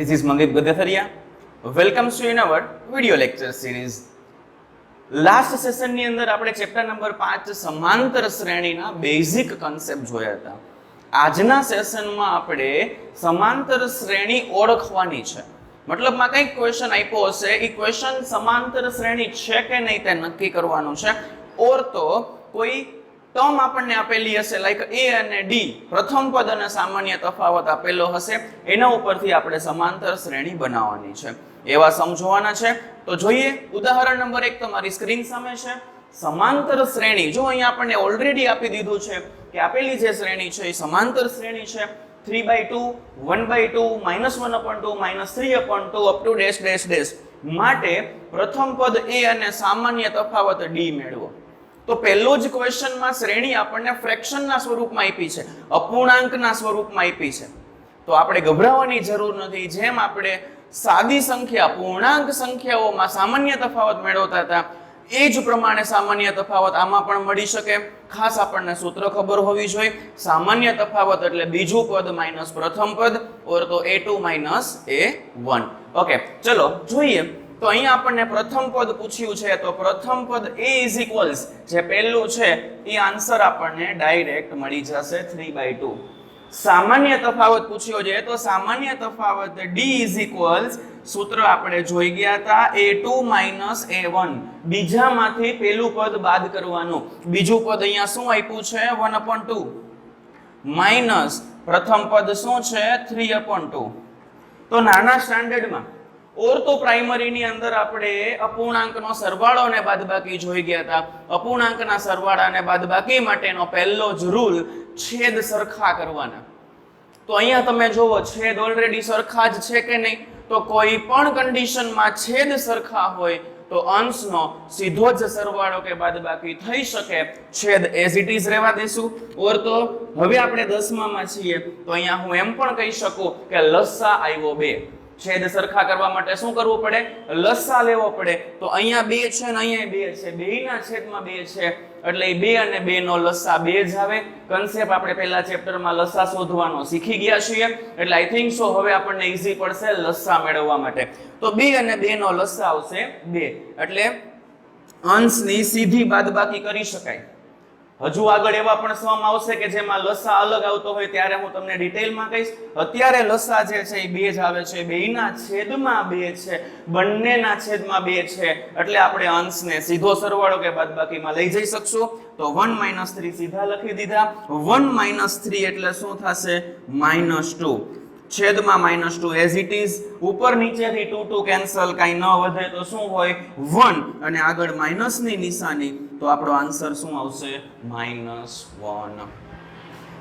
This is Mangeep Gadetharia. Welcome to in our video lecture series. Last સેશનની અંદર આપણે chapter number 5 સમાંતર શ્રેણીના બેઝિક કન્સેપ્ટ જોયા હતા. આજના સેશનમાં આપણે સમાંતર શ્રેણી ઓળખવાની છે. મતલબમાં કંઈક ક્વેશ્ચન આપ્યો હશે, એ ક્વેશ્ચન સમાંતર શ્રેણી છે કે નહીં તે નક્કી કરવાનું છે. ઓર તો કોઈ ટર્મ આપણને આપેલી હશે, લાઈક એ અને ડી, પ્રથમ પદ અને સામાન્ય તફાવત આપેલો હશે, એના ઉપરથી આપણે સમાંતર શ્રેણી બનાવવાની છે. એવા સમજવાના છે. તો જોઈએ ઉદાહરણ નંબર 1 તમારી સ્ક્રીન સામે છે. સમાંતર શ્રેણી જો અહીંયા આપણને ઓલરેડી આપી દીધું છે કે આપેલી જે શ્રેણી છે એ સમાંતર શ્રેણી છે. 3/2, 1/2, -1/2, -3/2 up to dash dash dash. માટે પ્રથમ પદ એ અને સામાન્ય તફાવત ડી મેળવો. તો પહેલો જ ક્વેશ્ચનમાં શ્રેણી આપણને ફ્રેક્શનના સ્વરૂપમાં આપી છે, અપૂર્ણાંકના સ્વરૂપમાં આપી છે. તો આપણે ગભરાવાની જરૂર નથી. જેમ આપણે સાદી સંખ્યા, પૂર્ણાંક સંખ્યાઓમાં સામાન્ય તફાવત મેળવતા હતા, એ જ પ્રમાણે સામાન્ય તફાવત આમાં પણ મળી શકે. ખાસ આપણને સૂત્ર ખબર હોવી જોઈએ. સામાન્ય તફાવત એટલે બીજું પદ માઇનસ પ્રથમ પદ, ઓર તો a2 માઇનસ a1. ઓકે, ચલો જોઈએ. તો અહીંયા આપણને પ્રથમ પદ પૂછ્યું છે, તો પ્રથમ પદ a ઇઝ ઇક્વલ્સ, જે પહેલું છે એ આન્સર આપણને ડાયરેક્ટ મળી જશે 3/2. સામાન્ય તફાવત પૂછ્યો છે, તો સામાન્ય તફાવત d ઇઝ ઇક્વલ્સ, સૂત્ર આપણે જોઈ ગયા હતા, a2 માઇનસ a1. બીજામાંથી પેલું પદ બાદ કરવાનું. બીજું પદ અહીંયા શું આપ્યું છે? 1/2 માઇનસ પ્રથમ પદ શું છે? 3/2. તો નાના સ્ટાન્ડર્ડમાં ઓર્થો પ્રાઇમરીની અંદર આપણે અપૂર્ણાંકનો સરવાળો અને બાદબાકી જોઈ ગયા હતા. અપૂર્ણાંકના સરવાળા અને બાદબાકી માટેનો પહેલો જ રૂલ, છેદ સરખા કરવાના. તો અહીંયા તમે જોવો છેદ ઓલરેડી સરખા જ છે કે નહીં? તો કોઈ પણ કન્ડિશનમાં છેદ સરખા હોય તો અંશનો સીધો જ સરવાળો કે બાદબાકી થઈ શકે. છેદ એઝ ઇટ ઇઝ રહેવા દેશું. ઓર તો હવે આપણે 10માં છીએ, તો અહીંયા હું એમ પણ કહી શકું કે લસા આવ્યો 2. છેદ સરખા કરવા માટે શું કરવું પડે? લસા લેવો પડે. તો અહીંયા 2 છે ને અહીંયા 2 છે, બેયના છેદમાં 2 છે, એટલે 2 અને 2 નો લસા 2 જ આવે. કન્સેપ્ટ આપણે પહેલા ચેપ્ટરમાં લસા શોધવાનો શીખી ગયા છીએ, એટલે આઈ થિંક સો હવે આપણને ઈઝી પડશે લસા મેળવવા માટે. તો 2 અને 2 નો લસા આવશે 2, એટલે અંશની સીધી બાદબાકી કરી શકાય. હજુ આગળ એવા પણ સમ આવશે કે જેમાં લસા અલગ આવતો હોય, ત્યારે હું તમને ડિટેલમાં કહીશ. અત્યારે લસા જે છે એ 2 જ આવે છે, બેયના છેદમાં 2 છે, બંનેના છેદમાં 2 છે, એટલે આપણે અંશને સીધો સરવાળો કે બાદબાકીમાં લઈ જઈ શકશું. તો 1 - 3 સીધા લખી દીધા. 1 - 3 એટલે શું થશે? -2. છેદમાં -2 એઝ ઇટ ઇઝ. ઉપર નીચેથી 2 કેન્સલ, કાંઈ ન વધે તો શું હોય? 1, અને આગળ માઇનસની નિશાની, તો આપણો આન્સર શું આવશે? -1.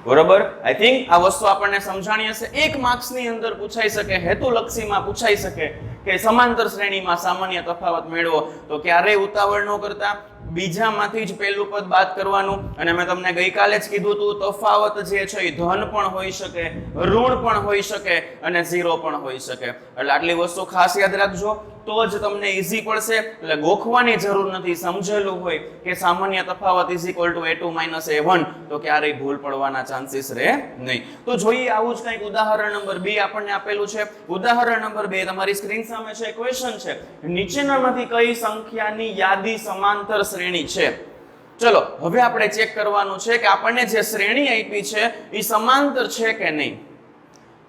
બરોબર? આઈ થિંક આ વસ્તુ આપણને સમજાણી હશે. 1 માર્ક્સની અંદર પૂછાઈ શકે, હેતુલક્ષીમાં પૂછાઈ શકે કે સમાંતર શ્રેણીમાં સામાન્ય તફાવત મેળવો. તો ક્યારેય ઉતાવળ ન કરતા, બીજામાંથી જ પહેલું પદ બાદ કરવાનું. અને મેં તમને ગઈકાલે જ કીધું હતું, તફાવત જે છે એ ધન પણ હોઈ શકે, ઋણ પણ હોઈ શકે, અને 0 પણ હોઈ શકે. એટલે આટલી વસ્તુ ખાસ યાદ રાખજો, તો જ તમને ઈઝી પડશે. એટલે ગોખવાની જરૂર નથી. સમજેલું હોય કે સામાન્ય તફાવત is equal to a2 minus a1, તો ક્યારેય ભૂલ પડવાના ચાન્સીસ રહે નહીં. તો જોઈએ આવું જ કંઈક ઉદાહરણ નંબર 2 આપણને આપેલું છે. ઉદાહરણ નંબર 2 તમારી સ્ક્રીન સામે છે. ક્વેશ્ચન છે, નીચેનામાંથી કઈ સંખ્યાની યાદી સમાંતર શ્રેણી છે? ચલો હવે આપણે ચેક કરવાનું છે કે આપણને જે શ્રેણી આપી છે એ સમાંતર છે કે નહીં.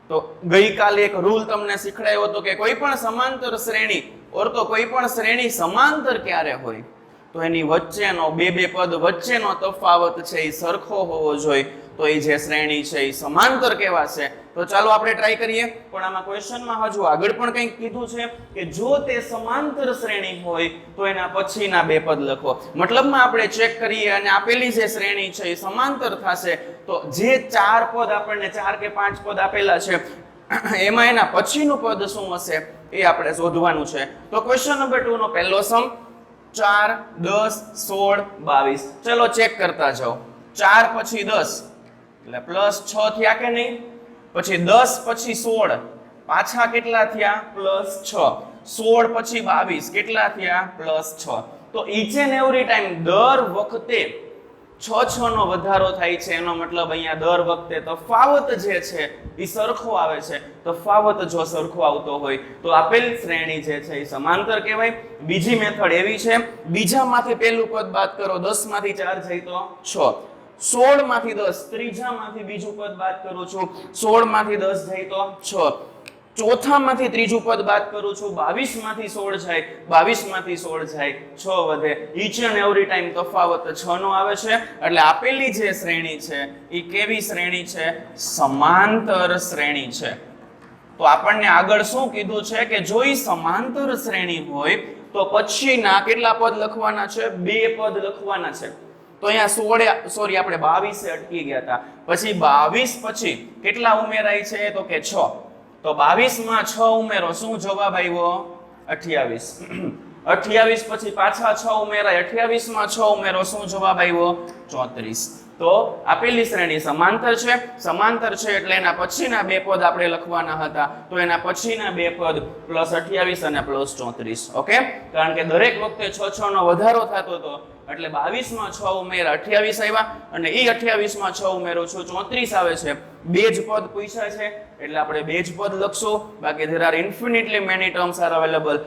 તો ગઈકાલે એક રૂલ તમને શીખડાયો હતો કે કોઈ પણ સમાંતર શ્રેણી, ઓર તો કોઈ પણ શ્રેણી સમાંતર ક્યારે હોય? તો એની વચ્ચેનો બે પદ વચ્ચેનો તફાવત છે એ સરખો હોવો જોઈએ. તો એ જે શ્રેણી છે એ સમાંતર કહેવાશે. તો ચાલો આપણે ટ્રાય કરીએ. પણ આમાં ક્વેશ્ચનમાં હજુ આગળ પણ કંઈક કીધું છે કે જો તે સમાંતર શ્રેણી હોય તો એના પછીના 2 પદ લખો. મતલબમાં આપણે ચેક કરીએ અને આપેલી જે શ્રેણી છે એ સમાંતર થશે, તો જે 4 પદ આપણને 4 કે 5 પદ આપેલા છે, એમાં એના પછીનું પદ શું હશે એ આપણે શોધવાનું છે. તો ક્વેશ્ચન નંબર 2 નો પહેલો સમ, 4, 10, 16, 22. ચલો ચેક કરતા જાઓ. 4 પછી 10 એટલે +6 થયા કે નહીં? પછી 10 પછી 16, પાછા કેટલા થયા? +6. 16 પછી 22 કેટલા થયા? +6. તો ઈચ એન્ડ એવરી ટાઈમ, દર વખતે છ નો વધારો થાય છે એનો મતલબ અહીંયા દર વખતે તફાવત જે છે એ સરખો આવે છે. તફાવત જો સરખો આવતો હોય તો આપેલ શ્રેણી જે છે એ સમાંતર કહેવાય. બીજી મેથડ એવી છે, બીજામાંથી પહેલું પદ બાદ કરો, 10 માંથી 4 જાય તો 6, 16 માંથી 10, ત્રીજામાંથી બીજું પદ બાદ કરું છું, 16 માંથી 10 જાય તો 6, ચોથામાંથી ત્રીજું પદ બાદ કરું છું, 22 માંથી 16 જાય, 22 માંથી 16 જાય, 6 વધે. ઈચ એન્ડ એવરી ટાઈમ તફાવત 6 નો આવે છે. એટલે આપેલી જે શ્રેણી છે એ કેવી શ્રેણી છે? સમાંતર શ્રેણી છે. તો આપણને આગળ શું કીધું છે કે જો ઈ સમાંતર શ્રેણી હોય તો પછીના કેટલા પદ લખવાના છે? 2 પદ લખવાના છે. તો અહીંયા 16 આપણે 22 અટકી ગયા હતા. પછી 22 પછી કેટલા ઉમેરાય છે? તો કે 6. તો 22 માં 6 ઉમેરો, શું જવાબ આવ્યો? 28. 28 પછી પાછા 6 ઉમેરાય, 28 માં 6 ઉમેરો, શું જવાબ આવ્યો? 34. તો આપેલી શ્રેણી સમાંતર છે. સમાંતર છે એટલે એના પછીના 2 પદ આપણે લખવાના હતા. તો એના પછીના 2 પદ +28 અને +34. ઓકે, કારણ કે દરેક વખતે 6 નો વધારો થતો હતો એટલે 22 માં 6 ઉમેરા 28 આવ્યા અને એ 28 માં 6 ઉમેરો છો 34 આવે છે. 2 જ પદ પૂછ્યા છે એટલે આપણે 2 જ પદ લખશું. બાકી there are infinitely many terms are available.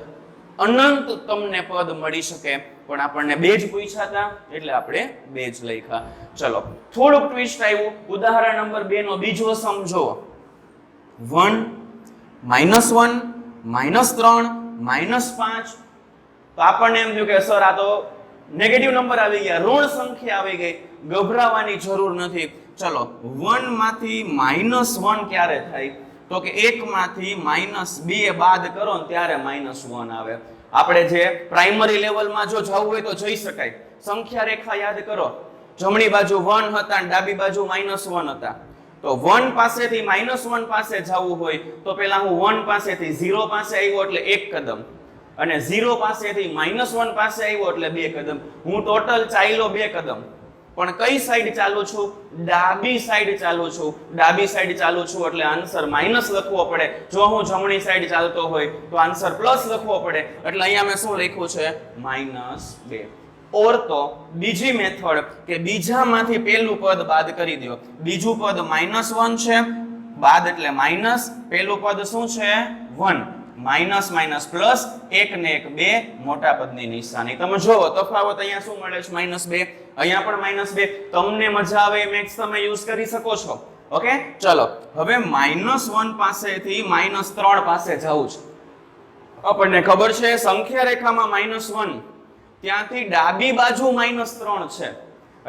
અનંત તમને પદ મળી શકે પણ આપણને 2 જ પૂછ્યા હતા એટલે આપણે 2 જ લખ્યા. ચલો થોડુંક ટ્વિસ્ટ આવ્યું. ઉદાહરણ નંબર 2 નો બીજો સમજો. 1 -1 -3 -5. તો આપણને એમ થયું કે સર આ તો નેગેટિવ નંબર આવી ગયા, ઋણ સંખ્યા આવી ગઈ. ગભરાવાની જરૂર નથી. ચલો 1 માંથી -1 ક્યારે થાય? તો કે 1 માંથી -2 બાદ કરો ને ત્યારે -1 આવે. આપણે જે પ્રાઇમરી લેવલમાં જો જવું હોય તો જઈ શકાય. સંખ્યા રેખા યાદ કરો. જમણી બાજુ 1 હતા અને ડાબી બાજુ -1 હતા. તો 1 પાસેથી -1 પાસે જવું હોય તો પહેલા હું 1 પાસેથી 0 પાસે આવ્યો એટલે 1 કદમ અને 0 પાસેથી -1 પાસે આવ્યો એટલે 2 કદમ. હું ટોટલ ચાલ્યો 2 કદમ. પણ કઈ સાઈડ ચાલુ છું? ડાબી સાઈડ ચાલુ છું. ડાબી સાઈડ ચાલુ છું એટલે આન્સર માઈનસ લખવો પડે. જો હું જમણી સાઈડ ચાલતો હોય તો આન્સર પ્લસ લખવો પડે. એટલે અહીંયા મેં શું લખ્યું છે? -2. ઓર તો બીજી મેથડ કે બીજામાંથી પહેલું પદ બાદ કરી દો. બીજું પદ -1 છે, બાદ એટલે માઈનસ, પહેલું પદ શું છે? 1. માઇનસ માઇનસ પ્લસ, 1 ને 1 2, મોટા પદની નિશાની. તમે જોવો તફાવત અહીંયા શું મળે છે? -2. અહીંયા પણ -2. તમને મજા આવે એ મેથ્સ તમે યુઝ કરી શકો છો. ઓકે, ચલો હવે -1 પાસેથી -3 પાસે જવું છે. આપણને ખબર છે સંખ્યા રેખામાં -1, ત્યાંથી ડાબી બાજુ -3 છે.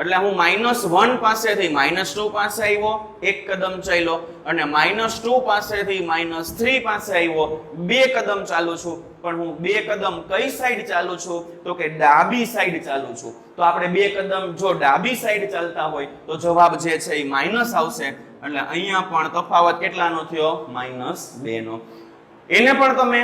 એટલે હું -1 પાસેથી -2 પાસે આવ્યો, 1 કદમ ચાલ્યો અને -2 પાસેથી -3 પાસે આવ્યો, 2 કદમ ચાલુ છું. પણ હું 2 કદમ કઈ સાઈડ ચાલુ છું? તો કે ડાબી સાઈડ ચાલુ છું. તો આપણે 2 કદમ જો ડાબી સાઈડ ચાલતા હોય તો જવાબ જે છે એ માઈનસ આવશે. એટલે અહીંયા પણ તફાવત કેટલાનો થયો? -2 નો. એને પણ તમે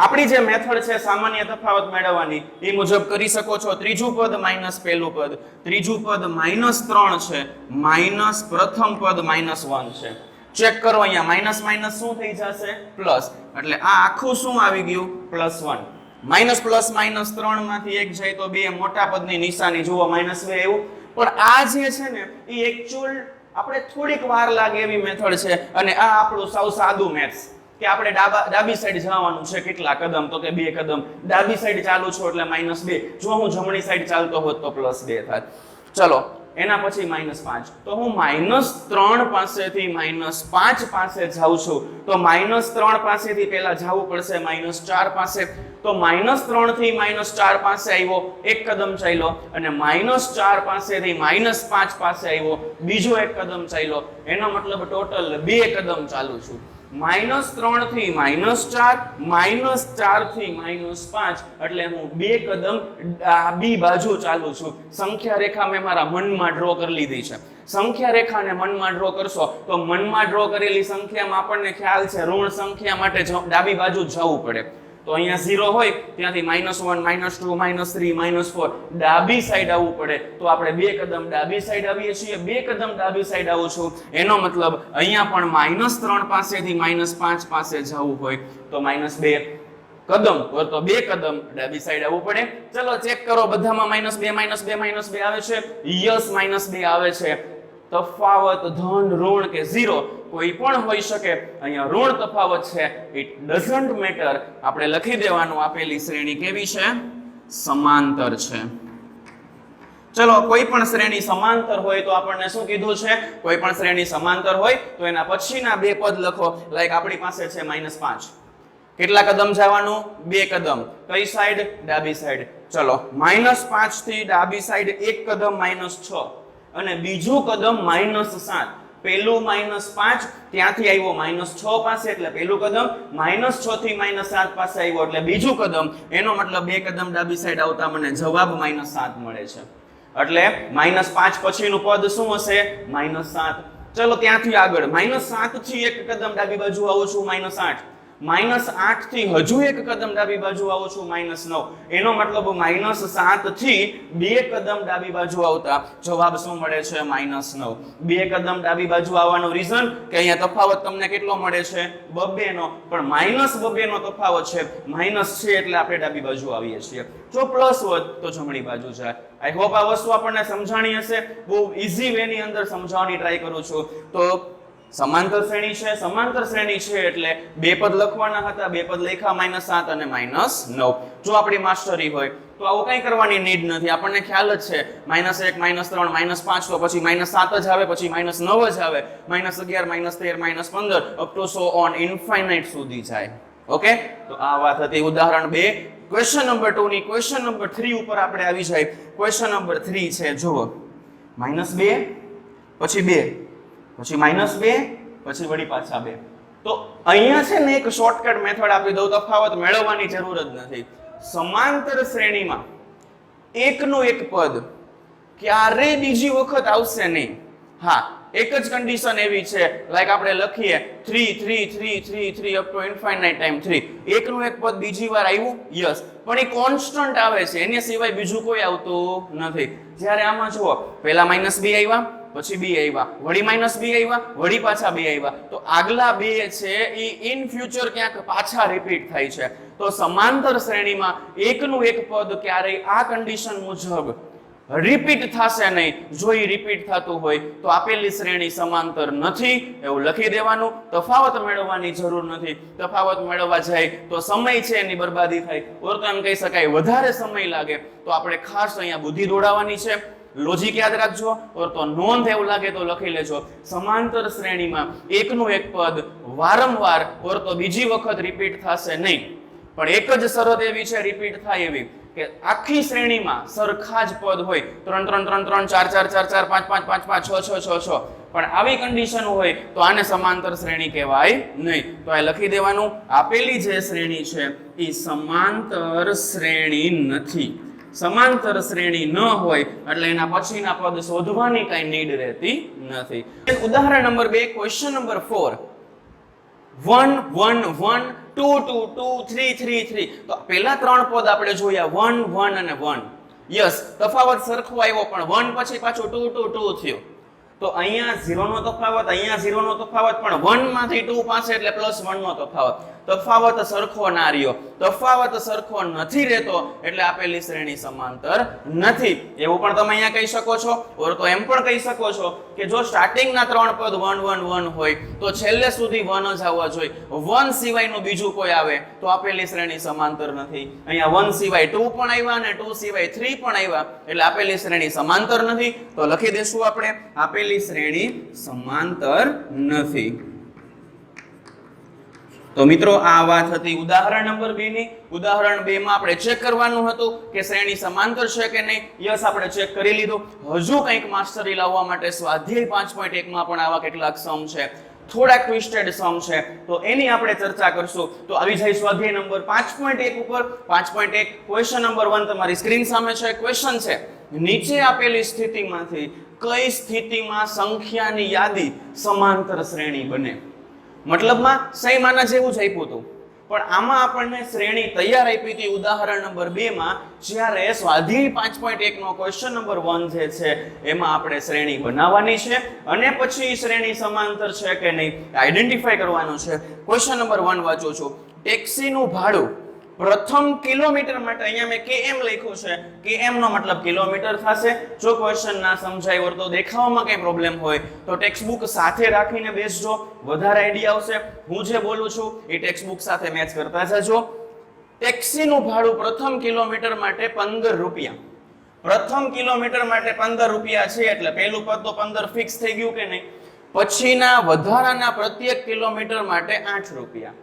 આપણી જે મેથડ છે સામાન્ય તફાવત મેળવવાની એ મુજબ કરી શકો છો. ત્રીજું પદ માઈનસ પહેલું પદ, ત્રીજું પદ -3 છે, માઈનસ પ્રથમ પદ -1 છે. ચેક કરો અહીંયા માઈનસ માઈનસ શું થઈ જશે? પ્લસ. એટલે આ આખું શું આવી ગયું? +1. માઈનસ પ્લસ -3 માંથી 1 જાય તો 2, મોટા પદની નિશાની જુઓ -2 આવ્યું. પણ આ જે છે ને એ એકચ્યુઅલ આપણે થોડીક વાર લાગે એવી મેથડ છે અને આ આપણું સાવ સાદું મેથ્સ કે આપણે ડાબી સાઈડ જવાનું છે. કેટલા કદમ? તો કે 2 કદમ. ડાબી સાઈડ ચાલુ છું એટલે -2. જો હું જમણી સાઈડ ચાલતો હોત તો +2 થાત. ચલો એના પછી -5. તો હું -3 પાસેથી -5 પાસે જાઉં છું. તો -3 પાસેથી પહેલા જવું પડશે -4 પાસે. તો -3 થી -4 પાસે આવ્યો, 1 કદમ ચાલ્યો અને -4 પાસેથી -5 પાસે આવ્યો, બીજો 1 કદમ ચાલ્યો. એનો મતલબ ટોટલ 2 કદમ ચાલુ છું. -3 થી -4, -4 થી -5 એટલે હું 2 કદમ ડાબી બાજુ ચાલુ છું. સંખ્યા રેખા મેં મારા મનમાં ડ્રો કરી લીધી છે. સંખ્યા રેખાને મનમાં ડ્રો કરશો તો મનમાં ડ્રો કરેલી સંખ્યામાં આપણને ખ્યાલ છે ઋણ સંખ્યા માટે ડાબી બાજુ જવું પડે. તો અહીંયા 0 હોય ત્યાંથી -1, -2, -3, -4 ડાબી સાઈડ આવવું પડે. તો આપણે 2 કદમ ડાબી સાઈડ આવીએ છીએ. 2 કદમ ડાબી સાઈડ આવું છું એનો મતલબ અહીંયા પણ -3 પાસેથી -5 પાસે જવું હોય તો -2. કદમ તો 2 કદમ ડાબી સાઈડ આવવું પડે. ચલો ચેક કરો, બધામાં -2 -2 આવે છે. યસ -2 આવે છે. તફાવત ધન, ઋણ કે 0 કોઈ પણ હોઈ શકે. અહીંયા ઋણ તફાવત છે. It doesn't matter. આપણે લખી દેવાનું આપેલી શ્રેણી કેવી છે? સમાંતર છે. ચલો કોઈ પણ શ્રેણી સમાંતર હોય તો આપણને શું કીધું છે? કોઈ પણ શ્રેણી સમાંતર હોય તો એના પછીના બે પદ લખો. લાઈક આપણી પાસે છે -5. કેટલા કદમ જવાનું? 2 કદમ. કઈ સાઈડ? ડાબી સાઈડ. ચલો -5 થી ડાબી સાઈડ એક કદમ -6 અને બીજું કદમ -7. પેલું -5 ત્યાંથી આવ્યો -6 પાસે એટલે પેલું કદમ, -6 થી -7 પાસે આવ્યો એટલે બીજું કદમ. એનો મતલબ 2 કદમ ડાબી સાઈડ આવતા મને જવાબ -7 મળે છે. એટલે -5 પછીનું પદ શું હશે? -7. ચલો ત્યાંથી આગળ -7 થી એક કદમ ડાબી બાજુ આવું છું -8. -8 થી હજુ એક કદમ ડાબી બાજુ આવું છું -9. એનો મતલબ -7 થી 2 કદમ ડાબી બાજુ આવતા જવાબ શું મળે છે? -9. 2 કદમ ડાબી બાજુ આવવાનું રીઝન કે અહીંયા તફાવત તમને કેટલો મળે છે? 2 નો. પણ -2 નો તફાવત છે. માઈનસ છે એટલે આપણે ડાબી બાજુ આવીએ છીએ. જો પ્લસ હોત તો જમણી બાજુ જાય. આઈ હોપ આ વસ્તુ આપણને સમજાણી હશે. બહુ ઈઝી વે ની અંદર સમજાવવાની ટ્રાય કરું છું. તો સમાંતર શ્રેણી છે. સમાંતર શ્રેણી છે એટલે બે પદ લખવાના હતા. બે પદ લખ્યા -7 અને -9. જો આપણી માસ્ટરી હોય તો આવું કઈ કરવાની નીડ નથી. આપણને ખ્યાલ જ છે -1 -3 -5 તો પછી -7 જ આવે, પછી -9 જ આવે, -11 -13 -15 up to so on infinite સુધી જાય. ઓકે, તો આ વાત હતી ઉદાહરણ 2. ક્વેશ્ચન નંબર 2 ની ક્વેશ્ચન નંબર 3 ઉપર આપણે આવી જાય. ક્વેશ્ચન નંબર 3 છે, જુઓ -2 પછી 2 પછી -2 પછી વળી પાછા 2. તો અહીંયા છે ને એક શોર્ટકટ મેથડ આપી દઉં, તફાવત મેળવવાની જરૂર જ નથી. સમાંતર શ્રેણીમાં એકનું એક પદ ક્યારે બીજી વખત આવશે નહીં. હા, એક જ કન્ડિશન એવી છે, લાઈક આપણે લખીએ 3 3 3 3 3 અપ ટુ ઇન્ફાઇનાઇટ ટાઈમ 3. એકનું એક પદ બીજી વાર આવ્યું, યસ, પણ એ કોન્સ્ટન્ટ આવે છે, એની સિવાય બીજું કોઈ આવતું નથી. જ્યારે આમાં જુઓ, પહેલા -2 આવ્યા, પછી 2 આવ્યા, વળી -2 આવ્યા, વળી પાછા 2 આવ્યા, તો આગલા 2 છે એ ઇન ફ્યુચર ક્યાંક પાછા રિપીટ થાય છે. તો સમાંતર શ્રેણીમાં એકનું એક પદ ક્યારેય આ કન્ડિશન મુજબ રિપીટ થશે નહીં. જો એ રિપીટ થતું હોય તો આપેલી શ્રેણી સમાંતર નથી એવું લખી દેવાનું. તફાવત મેળવવાની જરૂર નથી. તફાવત મેળવવા જાય તો સમય છે એની બરબાદી થાય, ઓર તો એમ કહી શકાય વધારે સમય લાગે. તો આપણે ખાસ અહીંયા બુદ્ધિ દોડાવવાની છે. લોજિક યાદ રાખજો, ઓર તો નોંધ એવું લાગે તો લખી લેજો. સમાંતર શ્રેણીમાં એકનું એક પદ વારંવાર ઓર તો બીજી વખત રિપીટ થશે નહીં, પણ એક જ શરત એવી છે રિપીટ થાય એવી કે આખી શ્રેણીમાં સરખા જ પદ હોય, 3 3 3 3 4 4 4 4 5 5 5 5 6 6 6 6. પણ આવી કન્ડિશન હોય તો આને સમાંતર શ્રેણી કહેવાય નહીં. તો આ લખી દેવાનું, આપેલી જે શ્રેણી છે એ સમાંતર શ્રેણી નથી. સમાંતર શ્રેણી ન હોય એટલે એના પછીના પદ શોધવાની કઈ નીડ રહેતી નથી. ઉદાહરણ નંબર 2, ક્વેશ્ચન નંબર 4. 1 1 1 2 2 2 3 3 3. તો પહેલા ત્રણ પદ આપણે જોયા 1 1 અને 1. યસ, તફાવત સરખો આવ્યો, પણ 1 પછી પાછું 2 2 2 થયો. તો અહીંયા 0 નો તફાવત, અહીંયા 0 નો તફાવત, પણ 1 માંથી 2 પાસે એટલે +1 નો તફાવત. તફાવત સરખો ના રહ્યો. તફાવત સરખો નથી રહેતો એટલે આપેલી શ્રેણી સમાંતર નથી. એવું પણ તમે અહીંયા કહી શકો છો, ઓર તો એમ પણ કહી શકો છો કે જો સ્ટાર્ટિંગના ત્રણ પદ 1 1 1 હોય તો છેલ્લે સુધી 1 જ આવવા જોઈએ. 1 સિવાયનું બીજું કોઈ આવે તો આપેલી શ્રેણી સમાંતર નથી. અહીંયા 1 સિવાય 2 પણ આવ્યા અને 2 સિવાય 3 પણ આવ્યા એટલે આપેલી શ્રેણી સમાંતર નથી. તો લખી દેશું આપણે, આપેલી શ્રેણી સમાંતર નથી. તો મિત્રો આ વાત હતી ઉદાહરણ નંબર 2 ની. ઉદાહરણ 2 માં આપણે ચેક કરવાનું હતું કે શ્રેણી સમાંતર છે કે નહીં. યસ, આપણે ચેક કરી લીધું. હજુ કંઈક માસ્ટરી લાવવા માટે સ્વાધ્યાય 5.1 માં પણ આવા કેટલાક સમ છે, થોડા ટ્વિસ્ટેડ સમ છે, તો એની આપણે ચર્ચા કરશું. તો આવી જાય સ્વાધ્યાય નંબર 5.1 ઉપર. 5.1 ક્વેશ્ચન નંબર 1 તમારી સ્ક્રીન સામે છે. ક્વેશ્ચન છે, નીચે આપેલી સ્થિતિમાંથી કઈ સ્થિતિમાં સંખ્યાની યાદી સમાંતર શ્રેણી બને. મતલબમાં સેમ આના જેવું જ આપ્યું હતું, પણ આમાં આપણને શ્રેણી તૈયાર આપી હતી ઉદાહરણ નંબર 2 માં. જ્યારે સ્વાધ્યાય 5.1 નો ક્વેશ્ચન નંબર 1 જે છે એમાં આપણે શ્રેણી બનાવવાની છે અને પછી શ્રેણી સમાંતર છે કે નહીં આઈડેન્ટિફાઈ કરવાનું છે. ક્વેશ્ચન નંબર 1 વાંચું છું. ટેક્સીનું ભાડું પ્રથમ કિલોમીટર માટે અહીંયા મેં km લખ્યું છે, km નો મતલબ કિલોમીટર થશે. જો ક્વેશ્ચન ના સમજાય હોય તો દેખાવામાં કઈ પ્રોબ્લેમ હોય તો ટેક્સ્ટ બુક સાથે રાખીને બેસજો, વધારે આઈડિયા આવશે. હું જે બોલું છું એ ટેક્સ્ટ બુક સાથે મેચ કરતા જજો. ટેક્સીનું ભાડું પ્રથમ કિલોમીટર માટે 15 રૂપિયા. પ્રથમ કિલોમીટર માટે 15 રૂપિયા છે એટલે પહેલું પદ તો 15 ફિક્સ થઈ ગયું કે નહીં. પછીના વધારાના પ્રત્યેક કિલોમીટર માટે 8 રૂપિયા.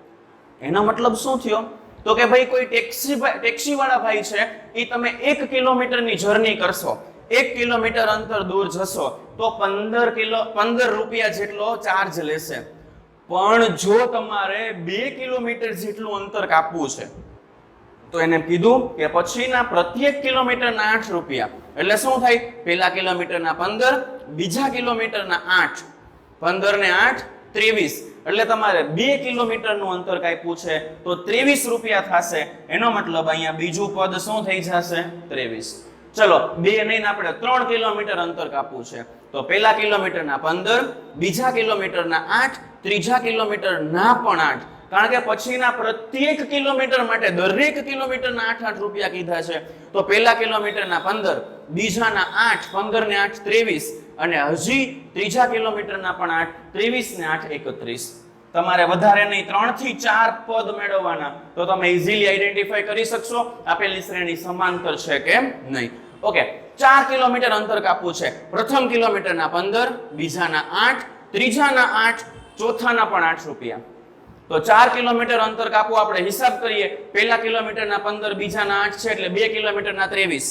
એનો મતલબ શું થયો? તો કે ભાઈ કોઈ ટેક્સી વાળા ભાઈ છે એ તમે 1 કિલોમીટરની જર્ની કરશો, 1 કિલોમીટર અંતર દૂર જશો તો 15 રૂપિયા જેટલો ચાર્જ લેશે. પણ જો તમારે 2 કિલોમીટર જેટલું અંતર કાપવું છે તો એને કીધું કે પછીના પ્રત્યેક કિલોમીટરના 8 રૂપિયા. એટલે શું થાય? પહેલા કિલોમીટરના 15, બીજા કિલોમીટરના 8, 15 ને 8 23. એટલે તમારે 2 કિલોમીટરનું અંતર કાપ્યું છે તો 23 રૂપિયા થશે. એનો મતલબ અહીંયા બીજું પદ શું થઈ જશે? 23. ચલો 2 નહીં, આપણે 3 કિલોમીટર અંતર કાપવું છે તો પહેલા કિલોમીટરના 15, બીજા કિલોમીટરના 8, ત્રીજા કિલોમીટરના પણ 8. કારણ કે પછીના પ્રત્યેક કિલોમીટર માટે દરેક કિલોમીટરના 8 રૂપિયા કીધા છે. તો પહેલા કિલોમીટરના 15, બીજાના 8, 15 ને 8 23, અને હજી ત્રીજા કિલોમીટરના પણ 8, 23 ને 8 31. તમારે વધારે નહીં 3 થી 4 પદ મેળવવાના તો તમે ઇઝીલી આઈડેન્ટિફાઈ કરી શકશો આપેલી શ્રેણી સમાંતર છે કે નહીં. ઓકે, 4 કિલોમીટર અંતર કાપવું છે. પ્રથમ કિલોમીટરના 15, બીજાના 8, ત્રીજાના 8, ચોથાના પણ 8 રૂપિયા. તો 4 કિલોમીટર અંતર કાપવું, આપણે હિસાબ કરીએ. પહેલા કિલોમીટરના 15, બીજાના 8 છે એટલે 2 કિલોમીટરના 23,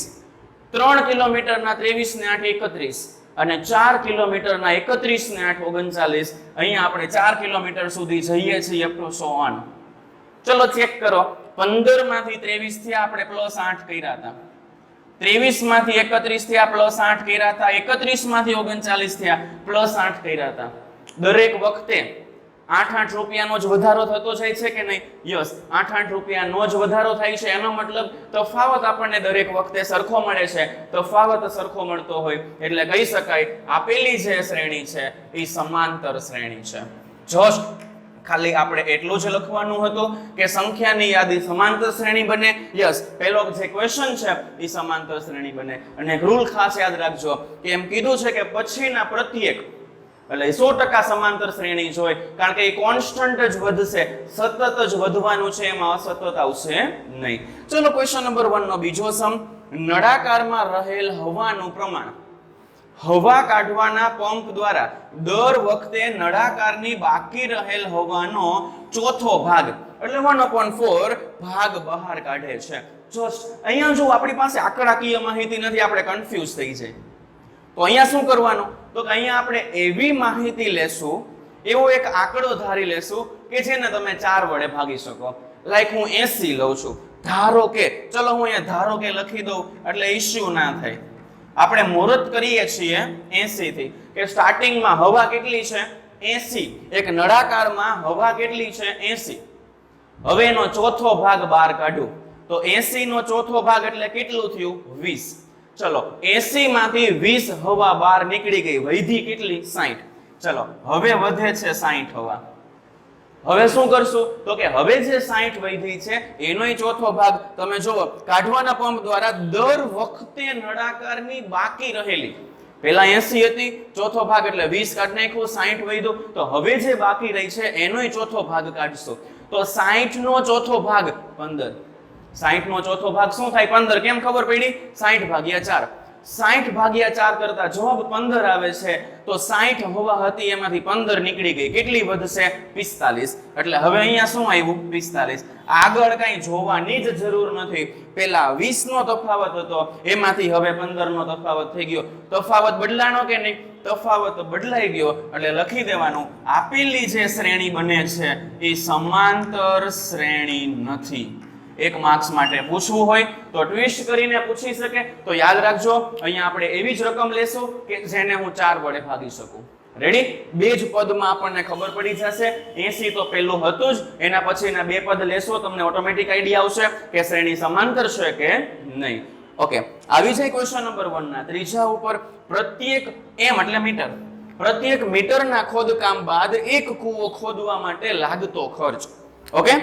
3 કિલોમીટરના 23 ને 8 31, અને 4 કિલોમીટરના 31 ને 8 39. અહીંયા આપણે 4 કિલોમીટર સુધી જઈએ છીએ અપ ટુ સો ઓન. ચલો ચેક કરો. 15 માંથી 23 થી આપણે +8 કર્યા હતા, 23 માંથી 31 થયા +8 કર્યા હતા, 31 માંથી 39 થયા +8 કર્યા હતા. દરેક વખતે 8 રૂપિયાનો જ વધારો થતો જાય છે કે નહીં? યસ, 8 રૂપિયાનો જ વધારો થાય છે. એનો મતલબ તફાવત આપણને દરેક વખતે સરખો મળે છે. તફાવત સરખો મળતો હોય એટલે કહી શકાય આપેલી જે શ્રેણી છે એ સમાંતર શ્રેણી છે. જસ્ટ ખાલી આપણે એટલું જ લખવાનું હતું કે સંખ્યાની યાદી સમાંતર શ્રેણી બને. યસ, પહેલો જે ક્વેશ્ચન છે એ સમાંતર શ્રેણી બને. અને એક રૂલ ખાસ યાદ રાખજો કે એમ કીધું છે કે પછીના પ્રત્યેક, એટલે 100% સમાંતર શ્રેણી જ હોય, કારણ કે એ કોન્સ્ટન્ટ જ વધશે, સતત જ વધવાનું છે, એમાં અસતત આવશે નહીં. ચલો ક્વેશ્ચન નંબર 1 નો બીજો સમ. નળાકારમાં રહેલ હવાનું પ્રમાણ હવા કાઢવાના પંપ દ્વારા દર વખતે નળાકારની બાકી રહેલ હવાનો ચોથો ભાગ એટલે 1/4 ભાગ બહાર કાઢે છે. જસ્ટ અહીંયા જો આપણી પાસે આંકડાકીય માહિતી નથી, આપણે કન્ફ્યુઝ થઈ જાય. તો અહીંયા શું કરવાનું? તો અહીંયા આપણે એવી માહિતી લેશું, એવો એક આંકડો ધારી લેશું કે જેને તમે 4 વડે ભાગી શકો. લાઈક હું 80 લઉં છું, ધારો કે, ચલો હું અહીંયા ધારો કે લખી દઉં એટલે ઇશ્યુ ના થાય. આપણે મુહૂર્ત કરીએ છીએ 80 થી કે સ્ટાર્ટિંગમાં હવા કેટલી છે? 80. એક નળાકારમાં હવા કેટલી છે? 80. હવે એનો ચોથો ભાગ બહાર કાઢું તો 80 નો ચોથો ભાગ એટલે કેટલું થયું? 20. ચલો 80 માંથી 20 હવા બહાર નીકળી ગઈ, વધી કેટલી? 60. ચલો હવે વધે છે 60 હવા. હવે શું કરશું? તો કે હવે જે 60 વધી છે એનોય ચોથો ભાગ તમે જુઓ, કાઢવાના પંપ દ્વારા દર વખતે નળાકારની બાકી રહેલી, પહેલા 80 હતી, ચોથો ભાગ એટલે 20 કાઢી નાખ્યું, 60 વધ્યું, તો હવે જે બાકી રહી છે એનોય ચોથો ભાગ કાઢશું. તો 60 નો ચોથો ભાગ 15. 60 નો ચોથો ભાગ શું થાય? 15. કેમ ખબર પડી? 60 ભાગ્યા 4. 60 ભાગ્યા 4 કરતા જવાબ 15 આવે છે. તો 60 હવા હતી એમાંથી 15 નીકળી ગઈ, કેટલી વધશે? 45. એટલે હવે અહીંયા શું આવ્યું? 45. આગળ કઈ જોવાની જ જરૂર નથી. પેલા 20 નો તફાવત હતો એમાંથી હવે 15 નો તફાવત થઈ ગયો. તફાવત બદલાણો કે નહીં? તફાવત બદલાઈ ગયો એટલે લખી દેવાનું આપેલી જે શ્રેણી બને છે એ સમાંતર શ્રેણી નથી. એક માર્ક્સ માટે પૂછવું હોય તો ટ્વિસ્ટ કરીને પૂછી શકે તો યાદ રાખજો અહીંયા આપણે એવી જ રકમ લેશું કે જેને હું 4 વડે ભાગી શકું. રેડી? બે જ પદમાં આપણને ખબર પડી જશે. 80 તો પહેલું હતું જ, એના પછીના બે પદ લેશો તમને ઓટોમેટિક આઈડિયા આવશે કે શ્રેણી સમાંતર છે કે નહીં. ઓકે, આવી જાય ક્વેશ્ચન નંબર 1 ના ત્રીજા ઉપર. પ્રત્યેક m એટલે મીટર, પ્રત્યેક મીટરના ખોદકામ બાદ એક કૂવો ખોદવા માટે લાગતો ખર્ચ. ઓકે,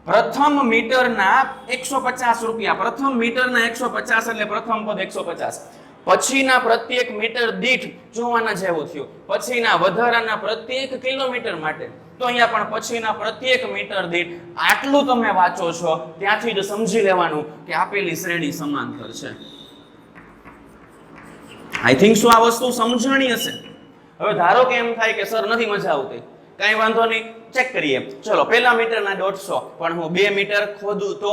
પ્રથમ મીટરના 150 રૂપિયા, પ્રથમ મીટરના 150 એટલે પ્રથમ પદ 150, પછીના પ્રત્યેક મીટર દીઠ જોવાના જેવું થયું, પછીના વધારાના પ્રત્યેક કિલોમીટર માટે, તો અહીંયા પણ પછીના પ્રત્યેક મીટર દીઠ આટલું તમે વાંચો છો ત્યાંથી જ સમજી લેવાનું કે આપેલી શ્રેણી સમાંતર છે. આઈ થિંક સો આ વસ્તુ સમજણી હશે. હવે ધારો કે એમ થાય કે સર નથી મજા આવતી, કઈ વાંધો નહીં, ચેક કરીએ. ચલો પહેલા મીટરના 150, પણ હું 2 મીટર ખોદું તો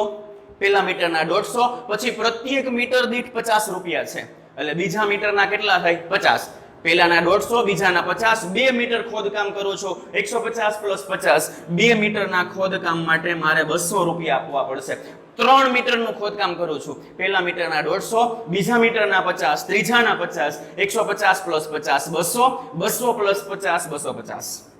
પહેલા મીટરના 150, પછી પ્રત્યેક મીટર દીઠ 50 રૂપિયા છે, એટલે બીજા મીટરના કેટલા થાય? 50. પહેલાના 150, બીજાના 50, 2 મીટર ખોદકામ કરું છું, 150 + 50, 2 મીટરના ખોદકામ માટે મારે 200 રૂપિયા આપવા પડશે. 3 મીટરનું ખોદકામ કરું છું, પહેલા મીટરના 150, બીજા મીટરના 50, ત્રીજાના 50, 150 + 50 200, 200 + 50 250.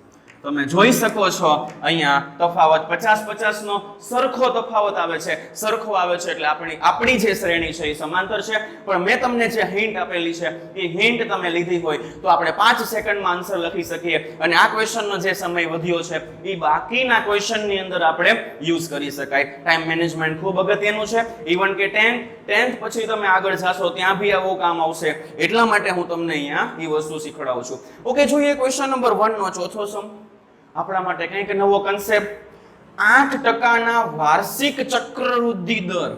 તમે જોઈ શકો છો અહીંયા તફાવત 50-50 નો સરખો તફાવત આવે છે, સરખો આવે છે એટલે આપણી જે શ્રેણી છે એ સમાંતર છે. પણ મેં તમને જે હિન્ટ આપેલી છે એ હિન્ટ તમે લીધી હોય તો આપણે 5 સેકન્ડમાં આન્સર લખી શકીએ, અને આ ક્વેશ્ચનનો જે સમય વધ્યો છે એ બાકીના ક્વેશ્ચનની અંદર આપણે યુઝ કરી શકાય. ટાઈમ મેનેજમેન્ટ ખૂબ અગત્યનું છે. ઇવન કે 10th પછી તમે આગળ જાશો ત્યાં બી આવું કામ આવશે, એટલા માટે હું તમને અહીંયા એ વસ્તુ શીખવાડું છું. ઓકે, જોઈએ ક્વેશ્ચન નંબર 1 નો ચોથો સમ. આપણા માટે કંઈક નવો કન્સેપ્ટ, 8% વાર્ષિક ચક્રવૃદ્ધિ દર.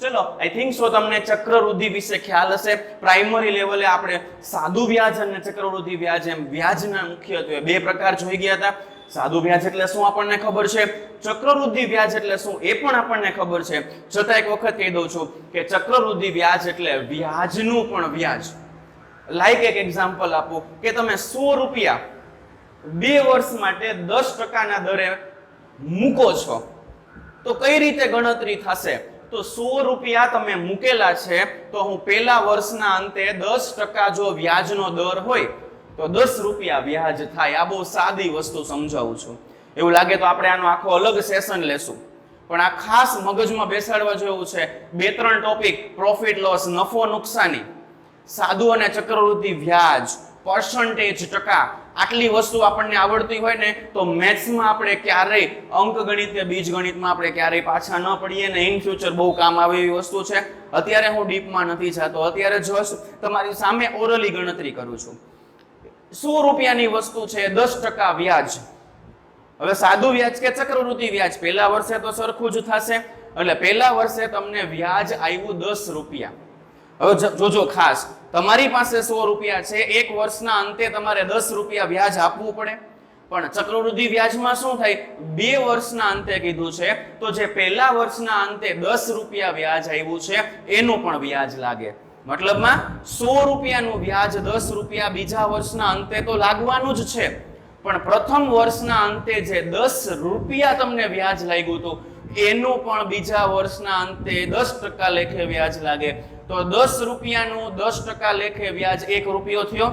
ચલો, આઈ થિંક સો તમને ચક્રવૃદ્ધિ વિશે ખ્યાલ હશે. પ્રાઇમરી લેવલે આપણે સાદું વ્યાજ અને ચક્રવૃદ્ધિ વ્યાજ એમ વ્યાજના મુખ્યત્વે 2 પ્રકાર જોઈ ગયા હતા. સાદું વ્યાજ એટલે શું આપણને ખબર છે, ચક્રવૃદ્ધિ વ્યાજ એટલે શું એ પણ આપણને ખબર છે. છતાં એક વખત કહી દઉં છું કે ચક્રવૃદ્ધિ વ્યાજ એટલે વ્યાજનું પણ વ્યાજ. લાઈક એક એક્ઝામ્પલ આપું કે તમે 100 રૂપિયા 2 વર્ષ માટે 10%ના દરે મૂકો છો, તો કઈ રીતે ગણતરી થશે? તો 100 રૂપિયા તમે મૂકેલા છે, તો હું પહેલા વર્ષના અંતે 10% જો વ્યાજનો દર હોય તો 10 રૂપિયા વ્યાજ થાય. આ બહુ સાદી વસ્તુ સમજાવું છું. એવું લાગે તો આપણે આનો આખો અલગ સેશન લેશું, પણ આ ખાસ મગજમાં બેસાડવા જેવું છે. 2-3 ટોપિક, પ્રોફિટ લોસ, નફો નુકસાની, સાદું અને ચક્રવૃદ્ધિ વ્યાજ, પર્સન્ટેજ ટકા, આટલી વસ્તુ આપણને આવડતી હોય ને તો મેથ્સમાં આપણે ક્યારેય અંકગણિત કે બીજગણિતમાં આપણે ક્યારેય પાછા ન પડીએ ને ઇન ફ્યુચર બહુ કામ આવે એવી વસ્તુ છે. અત્યારે હું ડીપમાં નથી જતો, અત્યારે જસ્ટ તમારી સામે ઓરલી ગણતરી કરું છું. 100 રૂપિયાની વસ્તુ છે, 10% વ્યાજ. હવે સાદું વ્યાજ કે ચક્રવૃદ્ધિ વ્યાજ પહેલા વર્ષે તો સરખું જ થશે, એટલે પહેલા વર્ષે તમને વ્યાજ આવ્યું 10 રૂપિયા. હવે જોજો ખાસ, તમારી પાસે 100 રૂપિયા છે, 1 વર્ષના અંતે તમારે 10 રૂપિયા વ્યાજ આપવું પડે. પણ ચક્રવૃદ્ધિ વ્યાજમાં શું થાય, 2 વર્ષના અંતે કીધું છે, તો જે પહેલા વર્ષના અંતે 10 રૂપિયા વ્યાજ આવ્યું છે એનું પણ વ્યાજ લાગે. મતલબમાં 100 રૂપિયાનું વ્યાજ 10 રૂપિયા બીજા વર્ષના અંતે તો લાગવાનું જ છે, પણ પ્રથમ વર્ષના અંતે જે 10 રૂપિયા તમને વ્યાજ લાગ્યું હતું એનું પણ બીજા વર્ષના અંતે 10% લેખે વ્યાજ લાગે. તો 10 રૂપિયાનું 10% લેખે વ્યાજ 1 રૂપિયો થયો,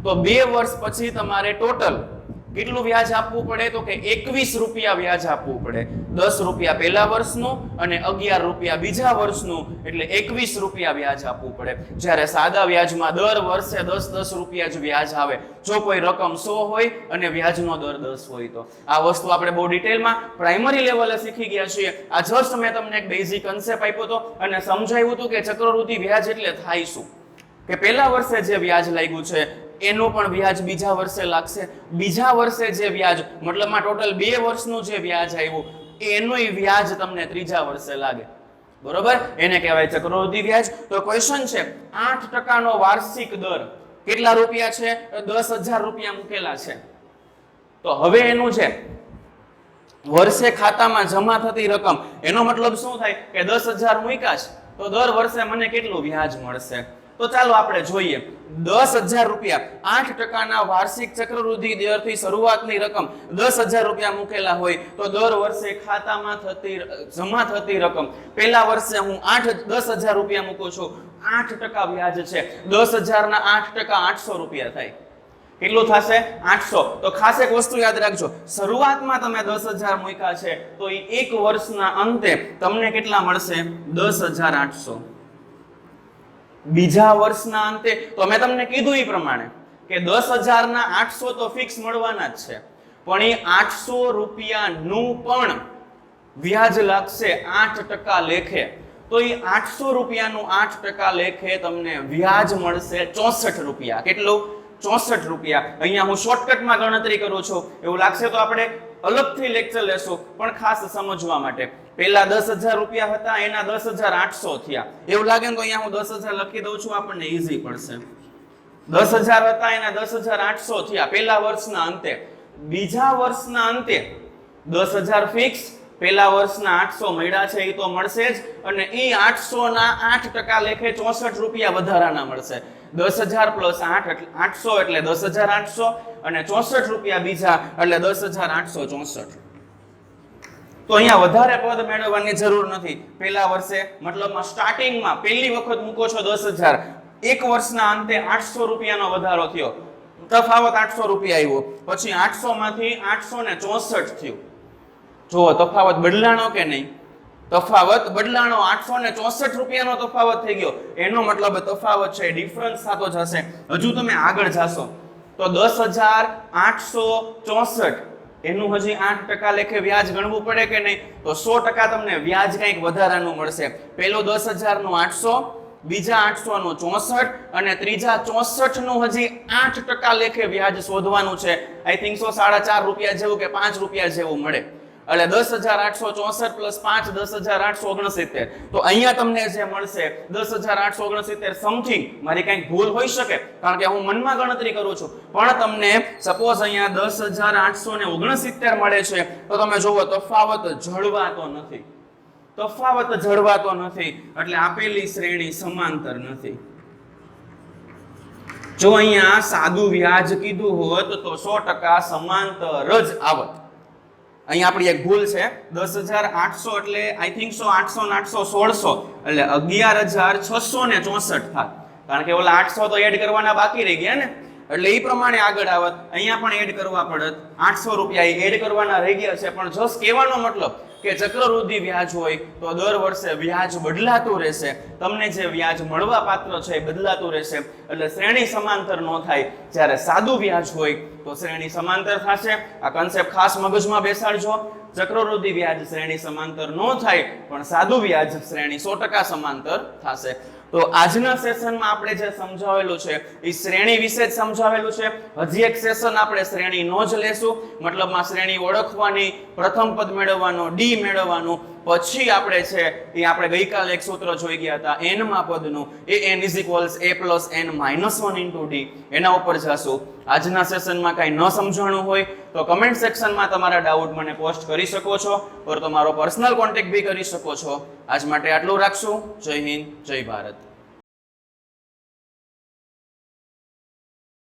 તો 2 વર્ષ પછી તમારે ટોટલ કેટલું વ્યાજ આપવું પડે, તો કે 21 રૂપિયા વ્યાજ આપવું પડે. 10 રૂપિયા પહેલા વર્ષનું અને 11 રૂપિયા બીજા વર્ષનું, એટલે 21 રૂપિયા વ્યાજ આપવું પડે. જ્યારે સાદા વ્યાજમાં દર વર્ષે 10-10 રૂપિયા જ વ્યાજ આવે, જો કોઈ રકમ 100 હોય અને વ્યાજનો દર 10 હોય તો. આ વસ્તુ આપણે બહુ ડિટેલમાં પ્રાઇમરી લેવલે શીખી ગયા છીએ. આ જસ્ટ મેં તમને એક બેઝિક કન્સેપ્ટ આપ્યો હતો અને સમજાવ્યું હતું કે ચક્રવૃદ્ધિ વ્યાજ એટલે થાય શું, કે પહેલા વર્ષે જે વ્યાજ લાગ્યું છે એનું પણ વ્યાજ બીજા વર્ષે લાગશે, બીજા વર્ષે જે વ્યાજ મતલબમાં ટોટલ 2 વર્ષનું જે વ્યાજ આવ્યું એનું વ્યાજ તમને ત્રીજા વર્ષે લાગે. બરોબર, એને કહેવાય ચક્રવૃદ્ધિ વ્યાજ. તો ક્વેશ્ચન છે 8%નો વાર્ષિક દર કેટલા રૂપિયા છે, 10,000 રૂપિયા મૂકેલા છે. તો હવે એનું છે વર્ષે ખાતામાં જમા થતી રકમ, એનો મતલબ શું થાય કે 10,000 મૂક્યા છે તો દર વર્ષે મને કેટલું વ્યાજ મળશે. તો ચાલો આપણે જોઈએ. 10,000 રૂપિયા 8%ના વાર્ષિક ચક્રવૃદ્ધિ દરથી શરૂઆતની રકમ 10,000 રૂપિયા મૂકેલા હોય તો દર વર્ષે ખાતામાં જમા થતી રકમ, પહેલા વર્ષે હું 10,000 રૂપિયા મૂકું છું, 8% વ્યાજ છે. 10,000 ના 8% 800 રૂપિયા થાય. કેટલું થશે? 800. તો ખાસ એક વસ્તુ યાદ રાખજો, શરૂઆતમાં તમે 10,000 મૂક્યા છે તો એ 1 વર્ષના અંતે તમને કેટલા મળશે? 10,800. બીજા વર્ષના અંતે તો મેં તમને કીધું એ પ્રમાણે કે 10,000 ના 800 તો ફિક્સ મળવાના જ છે, પણ એ 800 રૂપિયાનું પણ વ્યાજ લાગશે 8% લેખે, તો એ 800 રૂપિયાનું 8% લેખે તમને વ્યાજ મળશે 64 રૂપિયા. કેટલું? 64 રૂપિયા. અહીંયા હું શોર્ટકટમાં ગણતરી કરું છું. એવું લાગશે તો આપણે અલગથી લેક્ચર લેશું, પણ ખાસ સમજવા માટે. પહેલા 10,000 રૂપિયા હતા, એના 10,800 થયા. એવું લાગે ને તો અહીંયા હું 10,000 લખી દઉં છું, આપણને ઈઝી પડશે. 10,000 હતા, એના 10,800 થયા પહેલા વર્ષના અંતે. બીજા વર્ષના અંતે 10,000 ફિક્સ, પહેલા વર્ષના 800 મળ્યા છે એ તો મળશે જ, અને એ 800 ના 8% લેખે 64 રૂપિયા વધારાના મળશે. 10,000 પ્લસ 800 એટલે 10,800, અને 64 રૂપિયા બીજા એટલે 10,864. તો અહીંયા વધારે પદ મેળવવાની જરૂર નથી. પહેલા વર્ષે મતલબમાં સ્ટાર્ટિંગમાં પહેલી વખત મૂકો છો 10,000, એક વર્ષના અંતે 800 રૂપિયાનો વધારો થયો, તફાવત 800 રૂપિયા આવ્યો, પછી 800 માંથી 864 થયું. જો તફાવત બદલાણો કે નહીં? તફાવત બદલાણો. 864 રૂપિયાનો તફાવત થઈ ગયો. એનો મતલબ તફાવત છે, ડિફરન્સ થતો જશે. હજુ તમે આગળ જાશો તો 10,864 એનું હજી 8% લેખે વ્યાજ ગણવું પડે કે નહીં? તો 100% તમને વ્યાજ કંઈક વધારાનું મળશે. પહેલો 10,000 નું 800, બીજા 800 નું 64, અને ત્રીજા 64 નું હજી 8% લેખે વ્યાજ શોધવાનું છે. આઈ થિંક સો 4.5 રૂપિયા જેવું કે 5 રૂપિયા જેવું મળે. એટલે 10,864 પ્લસ 5 10,869. તો અહીંયા તમને જે મળશે 10,869 સમથિંગ. મારી કંઈક ભૂલ હોઈ શકે કારણ કે હું મનમાં ગણતરી કરું છું, પણ તમને સપોઝ અહીંયા 10,869 મળે છે, તો તમે જોવો તફાવત જળવાતો નથી. તફાવત જળવાતો નથી એટલે આપેલી શ્રેણી સમાંતર નથી. જો અહીંયા સાદું વ્યાજ કીધું હોત તો 100% સમાંતર જ આવત. અહીંયા આપણી એક ભૂલ છે. 10,800 એટલે આઈ થિંક સો 800 ને 800 1600 એટલે 11,664 થાય. કારણ કે ઓલા 800 તો એડ કરવાના બાકી રહી ગયા ને, એટલે એ પ્રમાણે આગળ આવત. અહીંયા પણ એડ કરવા પડત. 800 રૂપિયા એડ કરવાના રહી ગયા છે, પણ જસ્ટ કહેવાનો મતલબ કે ચક્રવૃદ્ધિ વ્યાજ હોય તો દર વર્ષે વ્યાજ બદલાતું રહેશે. તમને જે વ્યાજ મળવા પાત્ર છે એ બદલાતું રહેશે, એટલે શ્રેણી સમાંતર ન થાય. જ્યારે સાદું વ્યાજ હોય તો શ્રેણી સમાંતર થશે. આ કન્સેપ્ટ ખાસ મગજમાં બેસાડજો. ચક્રવૃદ્ધિ વ્યાજ શ્રેણી સમાંતર ન થાય, પણ સાદું વ્યાજ શ્રેણી 100% સમાંતર થશે. તો આજના સેશનમાં આપણે જે સમજાવેલું છે એ શ્રેણી વિશે જ સમજાવેલું છે. હજી એક સેશન આપણે શ્રેણીનો જ લેશું, મતલબમાં શ્રેણી ઓળખવાની, પ્રથમ પદ મેળવવાનો, ડી મેળવવાનું. પછી આપણે છે એ આપણે ગઈકાલે એક સૂત્ર જોઈ ગયા હતા n માં પદનું, એ n = a + n - 1 * d. એના ઉપર જશું. આજના સેશનમાં કાંઈ ન સમજાણું હોય તો કમેન્ટ સેક્શનમાં તમારા ડાઉટ મને પોસ્ટ કરી શકો છો, ઓર તમારો પર્સનલ કોન્ટેક્ટ બી કરી શકો છો. આજ માટે આટલું રાખશું. જય હિન્દ, જય ભારત.